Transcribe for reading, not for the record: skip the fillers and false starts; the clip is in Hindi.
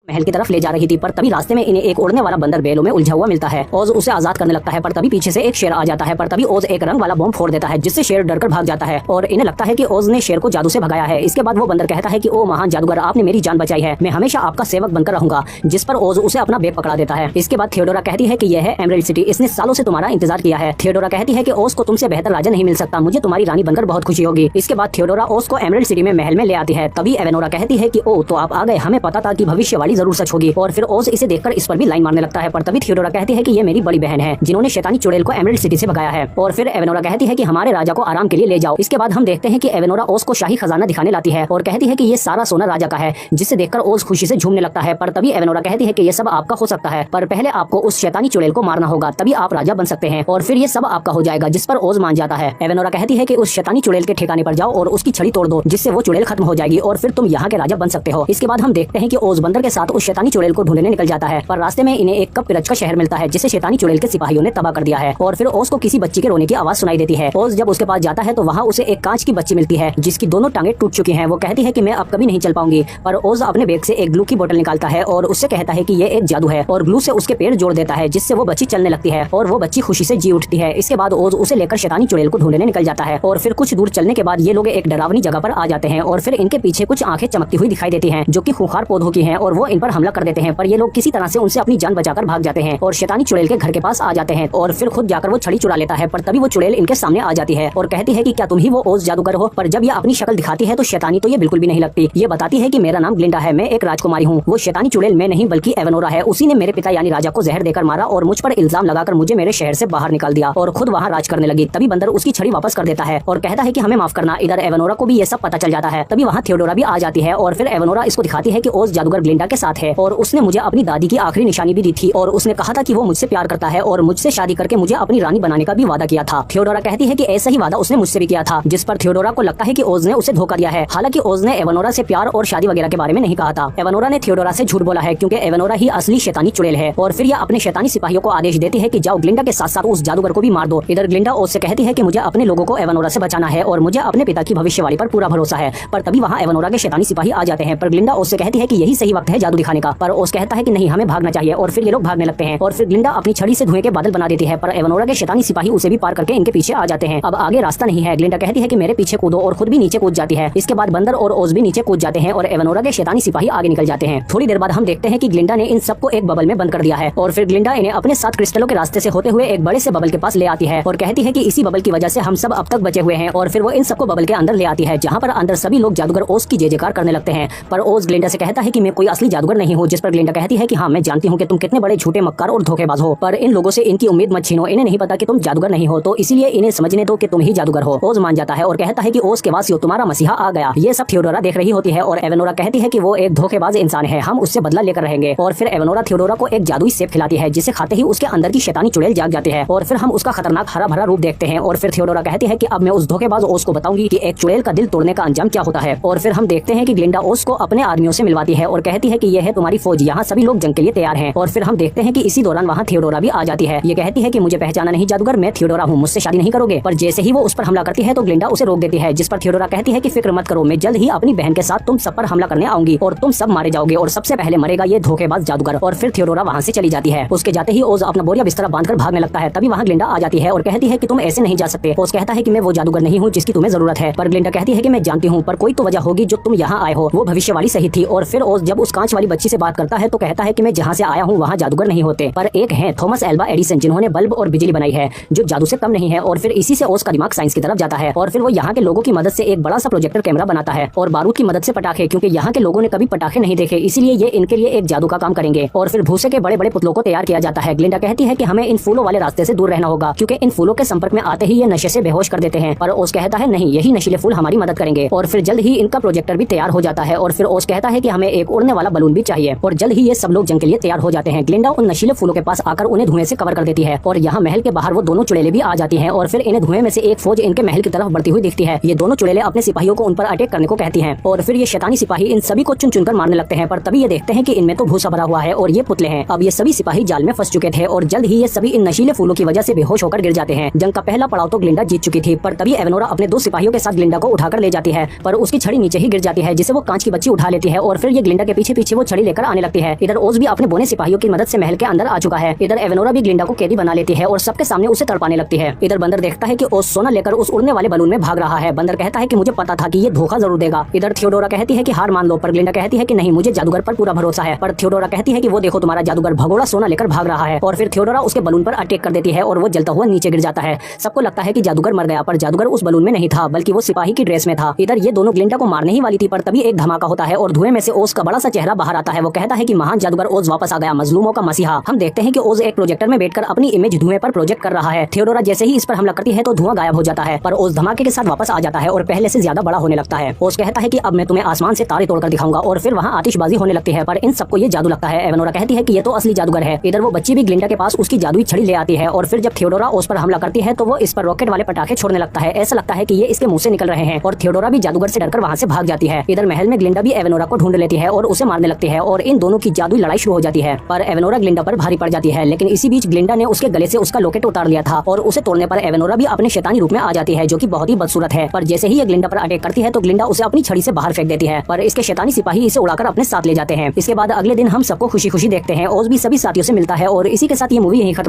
महल की तरफ ले जा रही थी, पर तभी रास्ते में इन्हें एक उड़ने वाला बंदर बेलों में उलझा हुआ मिलता है। ओज उसे आजाद करने लगता है, पर तभी पीछे से एक शेर आ जाता है। पर तभी ओज एक रंग वाला बॉम्ब फोड़ देता है, जिससे शेर डरकर भाग जाता है और इन्हें लगता है कि ओज ने शेर को जादू से भगाया है। इसके बाद वो बंदर कहता है कि ओ महान जादूगर, आपने मेरी जान बचाई है, मैं हमेशा आपका सेवक बनकर रहूंगा। जिस पर ओज उसे अपना बैग पकड़ा देता है। इसके बाद थियोडोरा कहती है कि यह है एमरल्ड सिटी, इसने सालों से तुम्हारा इंतजार किया है। थियोडोरा कहती है कि ओज को तुमसे बेहतर राजा नहीं मिल सकता, मुझे तुम्हारी रानी बनकर बहुत खुशी होगी। इसके बाद थियोडोरा ओज को एमरल्ड सिटी में महल में ले आती है। तभी एवेनोरा कहती है कि ओ तो आप आ गए, हमें पता था कि भविष्यवाणी जरूर सच होगी। और फिर ओज इसे देखकर इस पर भी लाइन मारने लगता है। पर तभी थियोडोरा कहती है कि ये मेरी बड़ी बहन है, जिन्होंने शैतानी चुड़ैल को एमरल्ड सिटी से भगाया है। और फिर एवेनोरा कहती है कि हमारे राजा को आराम के लिए ले जाओ। इसके बाद हम देखते हैं कि एवेनोरा ओज को शाही खजाना दिखाने लाती है और कहती है कि ये सारा सोना राजा का है, जिसे देखकर ओज खुशी से झूमने लगता है। पर तभी एवेनोरा कहती है कि ये सब आपका हो सकता है, पर पहले आपको उस शैतानी चुड़ैल को मारना होगा, तभी आप राजा बन सकते हैं और फिर ये सब आपका हो जाएगा। जिस पर ओज मान जाता है। एवेनोरा कहती है कि उस शैतानी चुड़ैल के ठिकाने पर जाओ और उसकी छड़ी तोड़ दो, जिससे वो चुड़ैल खत्म हो जाएगी और फिर तुम यहाँ के राजा बन सकते हो। इसके बाद हम देखते हैं कि ओज बंदर के साथ उस शैतानी चुड़ैल को ढूंढने निकल जाता है, पर रास्ते में इन्हें एक कप पिरच का शहर मिलता है, जिसे शैतानी चुड़ैल के सिपाहियों ने तबाह कर दिया है। और फिर ओज को किसी बच्ची के रोने की आवाज सुनाई देती है। ओज जब उसके पास जाता है तो वहाँ उसे एक कांच की बच्ची मिलती है, जिसकी दोनों टांगे टूट चुकी हैं। वो कहती है कि मैं अब कभी नहीं चल पाऊंगी, पर ओज अपने बैग से एक ग्लू की बोतल निकालता है और उससे कहता है कि ये एक जादू है और ग्लू से उसके पैर जोड़ देता है, जिससे वो बच्ची चलने लगती है और वो बच्ची खुशी से जी उठती है। इसके बाद ओज उसे लेकर शैतानी चुड़ैल को ढूंढने निकल जाता है और फिर कुछ दूर चलने के बाद ये लोग एक डरावनी जगह पर आ जाते हैं और फिर इनके पीछे कुछ आंखें चमकती हुई दिखाई देती हैं, जो कि खूंखार पौधों की हैं और वो इन पर हमला कर देते हैं। पर ये लोग किसी तरह से उनसे अपनी जान बचाकर भाग जाते हैं और शैतानी चुड़ैल के घर के पास आ जाते हैं और फिर खुद जाकर वो छड़ी चुरा लेता है। पर तभी वो चुड़ैल इनके सामने आ जाती है और कहती है कि क्या तुम ही वो ओज जादूगर हो। पर जब ये अपनी शक्ल दिखाती है तो शैतानी तो ये बिल्कुल भी नहीं लगती। ये बताती है कि मेरा नाम ग्लिंडा है, मैं एक राजकुमारी हूँ। वो शैतानी चुड़ैल मैं नहीं बल्कि एवेनोरा है, उसी ने मेरे पिता यानी राजा को जहर देकर मारा और मुझ पर इल्जाम लगाकर मुझे मेरे शहर से बाहर निकाल दिया और खुद वहाँ राज करने लगी। तभी बंदर उसकी छड़ी वापस कर देता है और कहता है कि हमें माफ करना। इधर एवेनोरा को भी ये सब पता चल जाता है। तभी वहाँ थियोडोरा भी आ जाती है और फिर एवेनोरा इसको दिखाती है कि ओज जादूगर ग्लिंडा के साथ है और उसने मुझे अपनी दादी की आखिरी निशानी भी दी थी और उसने कहा था कि वो मुझसे प्यार करता है और मुझसे शादी करके मुझे अपनी रानी बनाने का भी वादा किया था। थियोडोरा कहती है कि ऐसा ही वादा उसने मुझसे भी किया था, जिस पर थियोडोरा को लगता है कि ओज ने उसे धोखा दिया है। हालांकि ओज ने एवेनोरा से प्यार और शादी वगैरह के बारे में नहीं कहा था। एवेनोरा ने थियोडोरा से झूठ बोला है, क्योंकि एवेनोरा ही असली शैतानी चुड़ैल है। और फिर यह अपने शैतानी सिपाहियों को आदेश देती है कि जाओ ग्लिंडा के साथ साथ उस जादूगर को भी मार दो। इधर ग्लिंडा ओज से कहती है कि मुझे अपने लोगों को एवेनोरा से बचाना है और मुझे अपने पिता की भविष्यवाणी पर पूरा भरोसा है। पर तभी वहाँ एवेनोरा के शैतानी सिपाही आ जाते हैं। पर ग्लिंडा ओज से कहती है कि यही सही वक्त है जादू दिखाने का, पर ओज कहता है कि नहीं, हमें भागना चाहिए और फिर ये लोग भागने लगते हैं और फिर ग्लिंडा अपनी छड़ी से धुएं के बादल बना देती है। पर एवेनोरा के शैतानी सिपाही उसे भी पार करके इनके पीछे आ जाते हैं। अब आगे रास्ता नहीं है। ग्लिंडा कहती है कि मेरे पीछे कूदो और खुद भी नीचे कूद जाती है। इसके बाद बंदर और ओज भी नीचे कूद जाते हैं और एवेनोरा के शैतानी सिपाही आगे निकल जाते हैं। थोड़ी देर बाद हम देखते हैं कि ग्लिंडा ने इन सबको एक बबल में बंद कर दिया है और फिर ग्लिंडा इन्हें अपने 7 क्रिस्टलों के रास्ते से होते हुए एक बड़े से बबल के पास ले आती है और कहती है कि इसी बबल की वजह से हम सब अब तक बचे हुए हैं। और फिर वो इन सबको बबल के अंदर ले आती है, जहाँ पर अंदर सभी लोग जादूगर ओज की जय जयकार करने लगते हैं। पर ओज ग्लिंडा से कहता है कि मैं कोई असली जादूगर नहीं हूँ। जिस पर ग्लिंडा कहती है कि हाँ, मैं जानती हूँ कि तुम कितने बड़े झूठे, मक्कार और धोखेबाज हो, पर इन लोगों से इनकी उम्मीद मत छीनो। इन्हें नहीं पता कि तुम जादूगर नहीं हो, तो इसीलिए इन्हें समझने दो कि तुम ही जादूगर हो। ओज मान जाता है और कहता है कि ओज के वासियों, तुम्हारा मसीहा आ गया। ये सब थियोडोरा देख रही होती है और एवेनोरा कहती है कि वो एक धोखेबाज इंसान है, हम उससे बदला लेकर रहेंगे। और फिर एवेनोरा थियोडोरा को एक जादुई सेब खिलाती है, जिसे खाते ही उसके अंदर की शैतानी चुड़ैल जाग जाती है और फिर हम उसका खतरनाक हरा भरा रूप देखते हैं। और फिर थियोडोरा कहती है कि अब मैं उस धोखेबाज ओज को बताऊंगी कि एक चुड़ैल का दिल तोड़ने का अंजाम क्या होता है। और फिर हम देखते हैं कि ग्लिंडा ओज को अपने आदमियों से मिलवाती है और कहती है कि यह है तुम्हारी फौज, यहाँ सभी लोग जंग के लिए तैयार हैं। और फिर हम देखते हैं कि इसी दौरान वहाँ थियोडोरा भी आ जाती है। ये कहती है कि मुझे पहचाना नहीं जादूगर, मैं थियोडोरा हूँ, मुझसे शादी नहीं करोगे। पर जैसे ही वो उस पर हमला करती है तो ग्लिंडा उसे रोक देती है, जिस पर थियोडोरा कहती है कि फिक्र मत करो, मैं जल्द ही अपनी बहन के साथ तुम सब पर हमला करने आऊंगी और तुम सब मारे जाओगे और सबसे पहले मरेगा ये धोखेबाज जादूगर। और फिर थियोडोरा वहाँ से चली जाती है। उसके जाते ही ओज अपना बोरिया बिस्तरा बांधकर भागने लगता है। तभी वहाँ ग्लिंडा आ जाती है और कहती है कि तुम ऐसे नहीं जा सकते। ओज कहता है कि मैं वो जादूगर नहीं हूँ जिसकी तुम्हें जरूरत है। पर ग्लिंडा कहती है कि मैं जानती हूँ, पर कोई तो वजह होगी जो तुम यहाँ आए हो, वो भविष्यवाणी सही थी। और फिर ओज जब उस कांच वाली बच्ची से बात करता है तो कहता है कि मैं जहाँ से आया हूँ वहाँ जादूगर नहीं होते, पर एक है थॉमस एल्वा एडिसन, जिन्होंने बल्ब और बिजली बनाई है, जो जादू से कम नहीं है। और फिर इसी से ओज का दिमाग साइंस की तरफ जाता है और फिर वो यहाँ के लोगों की मदद से एक बड़ा सा प्रोजेक्टर कैमरा बनाता है और बारूद की मदद से पटाखे, क्योंकि यहाँ के लोगों ने कभी पटाखे नहीं देखे, इसीलिए ये इनके लिए एक जादू का काम करेंगे। और फिर भूसे के बड़े बड़े पुतलों को तैयार किया जाता है। ग्लिंडा कहती है कि हमें इन फूलों वाले रास्ते से दूर रहना होगा, क्योंकि इन फूलों के संपर्क में आते ही ये नशे से बेहोश कर देते हैं। पर ओज कहता है नहीं, यही नशीले फूल हमारी मदद करेंगे। और फिर जल्द ही इनका प्रोजेक्टर भी तैयार हो जाता है और फिर ओज कहता है कि हमें एक उड़ने वाला बलून भी चाहिए और जल्द ही ये सब लोग जंग के लिए तैयार हो जाते हैं। ग्लिंडा उन नशीले फूलों के पास आकर उन्हें धुएं से कवर कर देती है और यहाँ महल के बाहर वो दोनों चुड़ैलें भी आ जाती हैं और फिर इन्हें धुएं में से एक फौज इनके महल की तरफ बढ़ती हुई दिखती है। ये दोनों चुड़ैलें अपने सिपाहियों को उन पर अटैक करने को कहती हैं और फिर ये शैतानी सिपाही इन सभी को चुन चुनकर मारने लगते हैं। पर तभी ये देखते हैं कि इनमें तो भूसा भरा हुआ है और ये पुतले हैं। अब ये सभी सिपाही जाल में फंस चुके थे और जल्द ही ये सभी इन नशीले फूलों की वजह से बेहोश होकर गिर जाते हैं। जंग का पहला पड़ाव तो ग्लिंडा जीत चुकी थी, पर तभी एवेनोरा अपने 2 सिपाहियों के साथ ग्लिंडा को उठाकर ले जाती है, पर उसकी छड़ी नीचे ही गिर जाती है, जिसे वो कांच की बच्ची उठा लेती है और फिर ये ग्लिंडा के पीछे पीछे वो छड़ी लेकर आने लगती है। इधर ओज भी अपने बोने सिपाहियों की मदद से महल के अंदर आ चुका है। इधर एवेनोरा भी ग्लिंडा को कैदी बना लेती है और सबके सामने उसे तड़पाने लगती है। इधर बंदर देखता है कि ओज सोना लेकर उस उड़ने वाले बलून में भाग रहा है। बंदर कहता है कि मुझे पता था कि ये धोखा जरूर देगा। इधर थियोडोरा कहती है कि हार मान लो, पर ग्लिंडा कहती है कि नहीं, मुझे जादूगर पर पूरा भरोसा है। पर थियोडोरा कहती है कि वो देखो तुम्हारा जादूगर भगोड़ा सोना लेकर भाग रहा है। और फिर थियोडोरा उसके बलून पर अटैक कर देती है और वो जलता हुआ नीचे गिर जाता है। सबको लगता है कि जादूगर मर गया, पर जादूगर उस बलून में नहीं था, बल्कि वो सिपाही की ड्रेस में था। इधर ये दोनों ग्लिंडा को मारने ही वाली थी, पर तभी एक धमाका होता है और धुएं में से ओज का बड़ा सा चेहरा बाहर आता है। वो कहता है कि महान जादूगर ओज वापस आ गया, मजलूमों का मसीहा। हम देखते हैं कि ओज एक प्रोजेक्टर में बैठकर अपनी इमेज धुएं पर प्रोजेक्ट कर रहा है। थियोडोरा जैसे ही इस पर हमला करती है तो धुआं गायब हो जाता है, पर ओज धमाके के साथ वापस आ जाता है और पहले से ज्यादा बड़ा होने लगता है। ओज कहता है कि अब मैं तुम्हें आसमान से तारे तोड़कर दिखाऊंगा, और फिर वहाँ आतिशबाजी होने लगती है, पर इन सबको ये जादू लगता है। एवेनोरा कहती है कि ये तो असली जादूगर है। इधर वो बच्ची भी ग्लिंडा के पास उसकी जादुई छड़ी ले आती है, और फिर जब थियोडोरा ओज पर हमला करती है तो वो इस पर रॉकेट वाले पटाखे छोड़ने लगता है। ऐसा लगता है कि ये इसके मुंह से निकल रहे हैं, और थियोडोरा भी जादूगर से डरकर वहाँ से भाग जाती है। इधर महल में ग्लिंडा भी एवेनोरा को ढूंढ लेती है और उसे मारने लगती है, और इन दोनों की जादुई लड़ाई शुरू हो जाती है। पर एवेनोरा ग्लिंडा पर भारी पड़ जाती है, लेकिन इसी बीच ग्लिंडा ने उसके गले से उसका लॉकेट उतार लिया था, और उसे तोड़ने पर एवेनोरा भी अपने शैतानी रूप में आ जाती है, जो कि बहुत ही बदसूरत है। पर जैसे ही ये ग्लिंडा पर अटैक करती है तो ग्लिंडा उसे अपनी छड़ी से बाहर फेंक देती है, पर इसके शैतानी सिपाही इसे उड़ाकर अपने साथ ले जाते हैं। इसके बाद अगले दिन हम सबको खुशी खुशी देखते हैं। ओज भी सभी साथियों से मिलता है, और इसी के साथ ये मूवी यहीं खत्म।